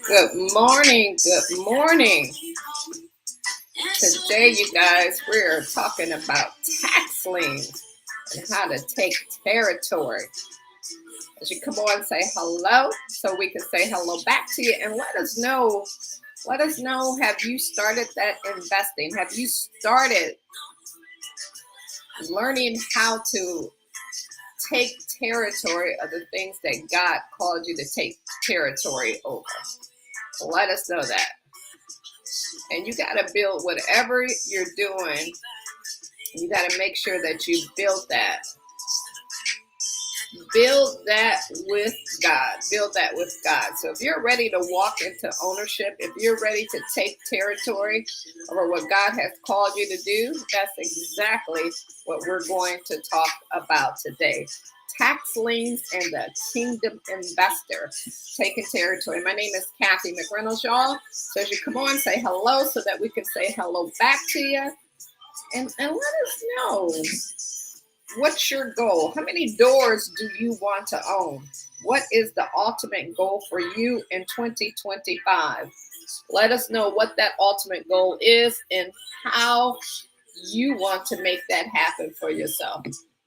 Good morning. Good morning. Today, you guys, we're talking about tax liens and how to take territory. As you come on, say hello so we can say hello back to you and let us know. Have you started that investing? Have you started learning how to take territory of the things that God called you to take territory over? Let us know that. And you got to build whatever you're doing. You got to make sure that you build that. Build that with God. Build that with God. So if you're ready to walk into ownership, if you're ready to take territory over what God has called you to do, that's exactly what we're going to talk about today. Tax liens and the kingdom investor taking territory. My name is Cathy McReynolds, y'all. So as you come on, say hello so that we can say hello back to you. And let us know, what's your goal? How many doors do you want to own? What is the ultimate goal for you in 2025? Let us know what that ultimate goal is and how you want to make that happen for yourself.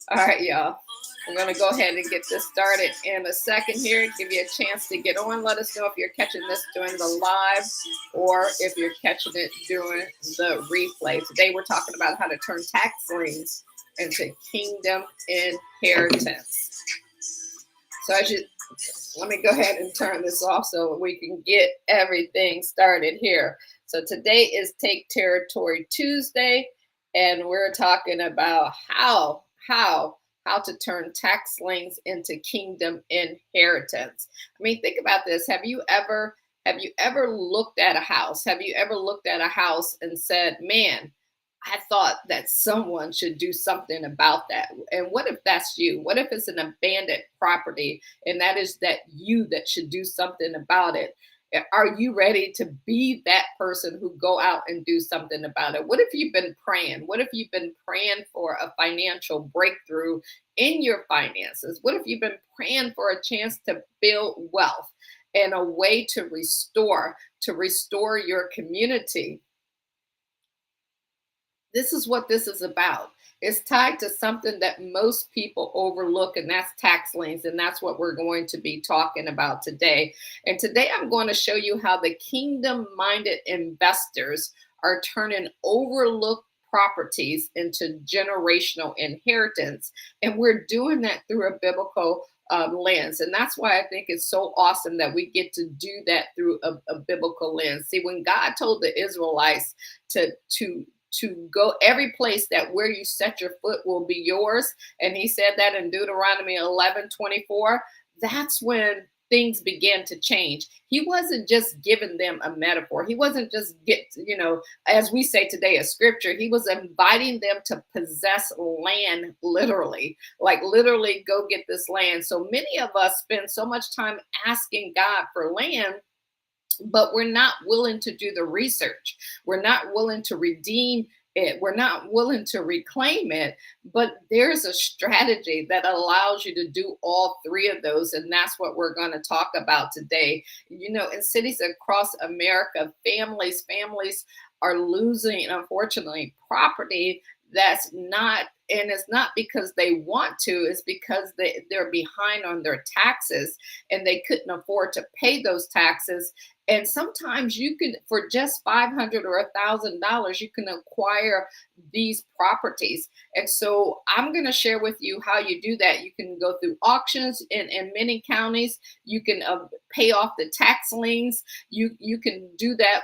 All right, y'all. I'm going to go ahead and get this started in a second here. Give you a chance to get on. Let us know if you're catching this during the live or if you're catching it during the replay. Today we're talking about how to turn tax liens into kingdom inheritance. So let me go ahead and turn this off so we can get everything started here. So today is Take Territory Tuesday, and we're talking about how to turn tax liens into kingdom inheritance. I mean, think about this. Have you ever looked at a house? Have you ever looked at a house and said, man, I thought that someone should do something about that? And what if that's you? What if it's an abandoned property and that is that you that should do something about it? Are you ready to be that person who go out and do something about it? What if you've been praying? What if you've been praying for a financial breakthrough in your finances? What if you've been praying for a chance to build wealth and a way to restore your community? This is what this is about. It's tied to something that most people overlook, and that's tax liens. And that's what we're going to be talking about today. And today I'm going to show you how the kingdom-minded investors are turning overlooked properties into generational inheritance. And we're doing that through a biblical lens. And that's why I think it's so awesome that we get to do that through a biblical lens. See, when God told the Israelites to go every place that where you set your foot will be yours. And he said that in Deuteronomy 11:24. That's when things began to change. He wasn't just giving them a metaphor. He wasn't just as we say today, a scripture. He was inviting them to possess land, literally, like literally go get this land. So many of us spend so much time asking God for land, but we're not willing to do the research. We're not willing to redeem it. We're not willing to reclaim it. But there's a strategy that allows you to do all three of those. And that's what we're going to talk about today. You know, in cities across America, families are losing, unfortunately, property that's not, and it's not because they want to, it's because they're behind on their taxes and they couldn't afford to pay those taxes. And sometimes you can, for just $500 or $1,000, you can acquire these properties. And so I'm going to share with you how you do that. You can go through auctions in many counties. You can pay off the tax liens. You can do that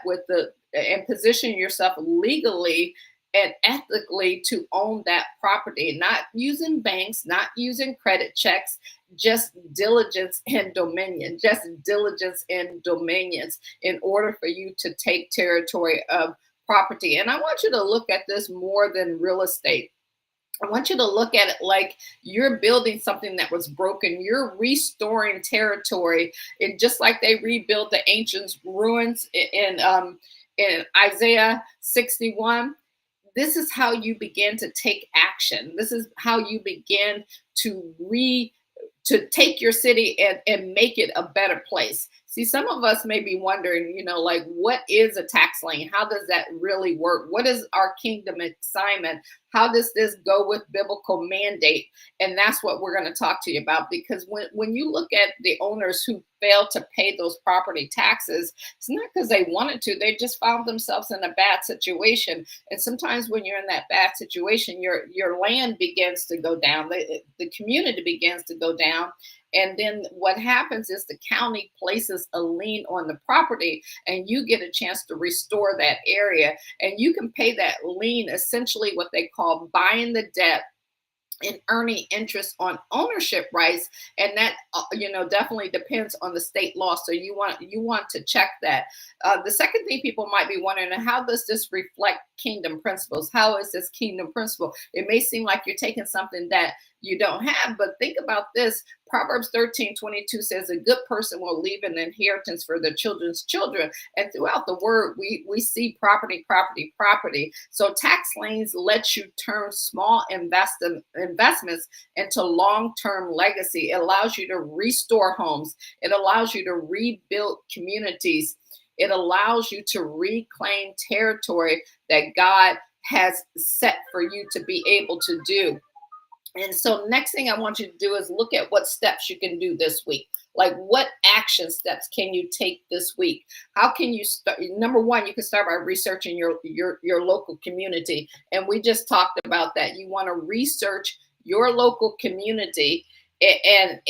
and position yourself legally and ethically to own that property, not using banks, not using credit checks, just diligence and dominion, in order for you to take territory of property. And I want you to look at this more than real estate. I want you to look at it like you're building something that was broken. You're restoring territory. And just like they rebuilt the ancient ruins in Isaiah 61, this is how you begin to take action. This is how you begin to to take your city and make it a better place. See, some of us may be wondering, like, what is a tax lien? How does that really work? What is our kingdom assignment? How does this go with biblical mandate? And that's what we're going to talk to you about, because when you look at the owners who fail to pay those property taxes, it's not because they wanted to, they just found themselves in a bad situation. And sometimes when you're in that bad situation, your land begins to go down, the community begins to go down. And then what happens is the county places a lien on the property, and you get a chance to restore that area. And you can pay that lien, essentially what they call buying the debt and earning interest on ownership rights. And that definitely depends on the state law, so you want to check that. The second thing people might be wondering, how does this reflect kingdom principles? How is this kingdom principle? It may seem like you're taking something that you don't have, but think about this. Proverbs 13:22 says, a good person will leave an inheritance for their children's children. And throughout the word, we see property, property, property. So tax liens let you turn small investments into long-term legacy. It allows you to restore homes. It allows you to rebuild communities. It allows you to reclaim territory that God has set for you to be able to do. And so next thing I want you to do is look at what steps you can do this week. Like, what action steps can you take this week? How can you start? Number one, you can start by researching your local community. And we just talked about that. You want to research your local community. And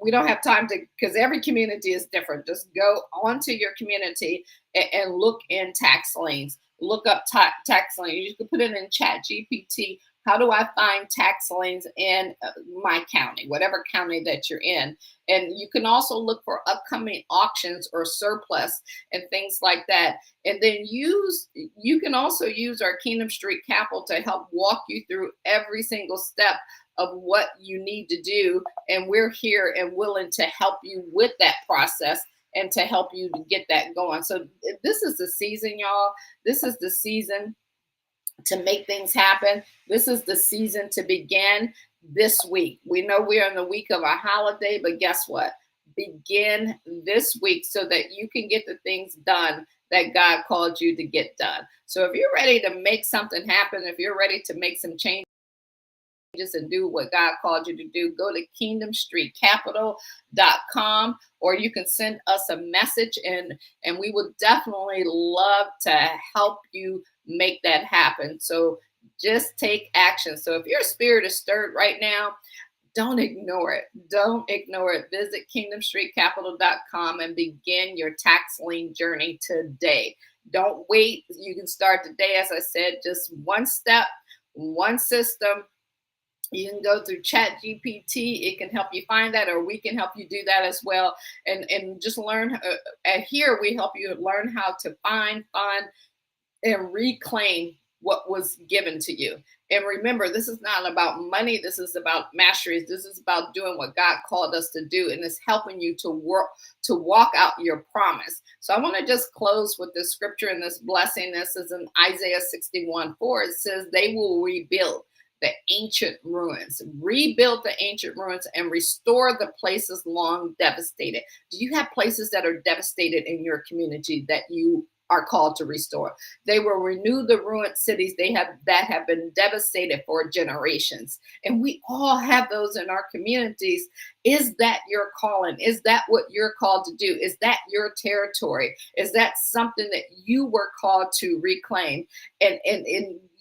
we don't have time to, because every community is different. Just go onto your community and look in tax liens. Look up tax liens. You can put it in Chat GPT. How do I find tax liens in my county, whatever county that you're in? And you can also look for upcoming auctions or surplus and things like that. And then you can also use our Kingdom Street Capital to help walk you through every single step of what you need to do. And we're here and willing to help you with that process and to help you to get that going. So this is the season, y'all. This is the season to make things happen. This is the season to begin this week. We know we're in the week of a holiday, but guess what? Begin this week so that you can get the things done that God called you to get done. So if you're ready to make something happen, if you're ready to make some changes and do what God called you to do, go to kingdomstreetcapital.com, or you can send us a message, and we would definitely love to help you make that happen. So just take action. So if your spirit is stirred right now, don't ignore it. Don't ignore it. Visit kingdomstreetcapital.com and begin your tax lien journey today. Don't wait. You can start today. As I said, just one step, one system. You can go through Chat GPT. It can help you find that, or we can help you do that as well. And just learn. Here we help you learn how to find, and reclaim what was given to you. And remember, this is not about money. This is about mastery. This is about doing what God called us to do, and it's helping you to walk out your promise. So I want to just close with this scripture and this blessing. This is in Isaiah 61:4. It says, they will rebuild the ancient ruins, rebuild the ancient ruins, and restore the places long devastated. Do you have places that are devastated in your community that you are called to restore? They will renew the ruined cities that have been devastated for generations. And we all have those in our communities. Is that your calling? Is that what you're called to do? Is that your territory? Is that something that you were called to reclaim? And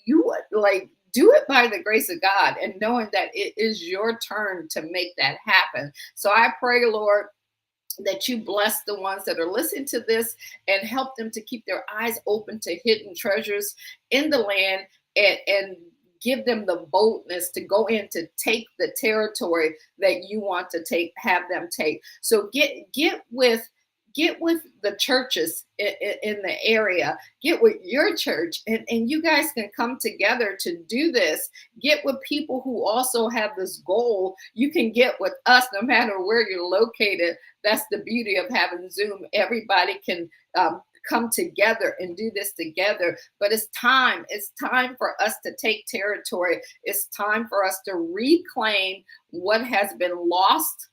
you like do it by the grace of God, and knowing that it is your turn to make that happen. So I pray, Lord, that you bless the ones that are listening to this and help them to keep their eyes open to hidden treasures in the land, and give them the boldness to go in to take the territory that you want to have them take. So get with the churches in the area. Get with your church, and you guys can come together to do this. Get with people who also have this goal. You can get with us no matter where you're located. That's the beauty of having Zoom. Everybody can come together and do this together. But it's time. It's time for us to take territory. It's time for us to reclaim what has been lost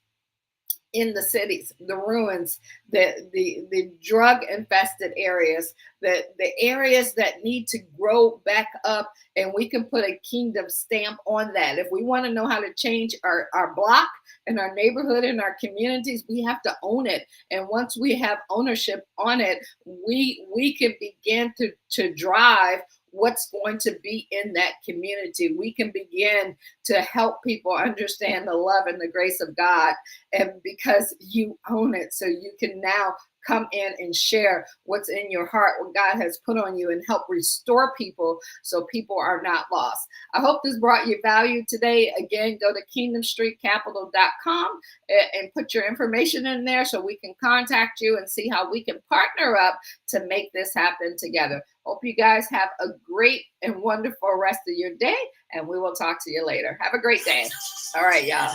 in the cities, the ruins, the drug infested areas, the areas that need to grow back up, and we can put a kingdom stamp on that. If we want to know how to change our block and our neighborhood and our communities, we have to own it. And once we have ownership on it, we can begin to drive what's going to be in that community. We can begin to help people understand the love and the grace of God, and because you own it, so you can now come in and share what's in your heart, what God has put on you, and help restore people so people are not lost. I hope this brought you value today. Again, go to kingdomstreetcapital.com and put your information in there so we can contact you and see how we can partner up to make this happen together. Hope you guys have a great and wonderful rest of your day, and we will talk to you later. Have a great day. All right, y'all.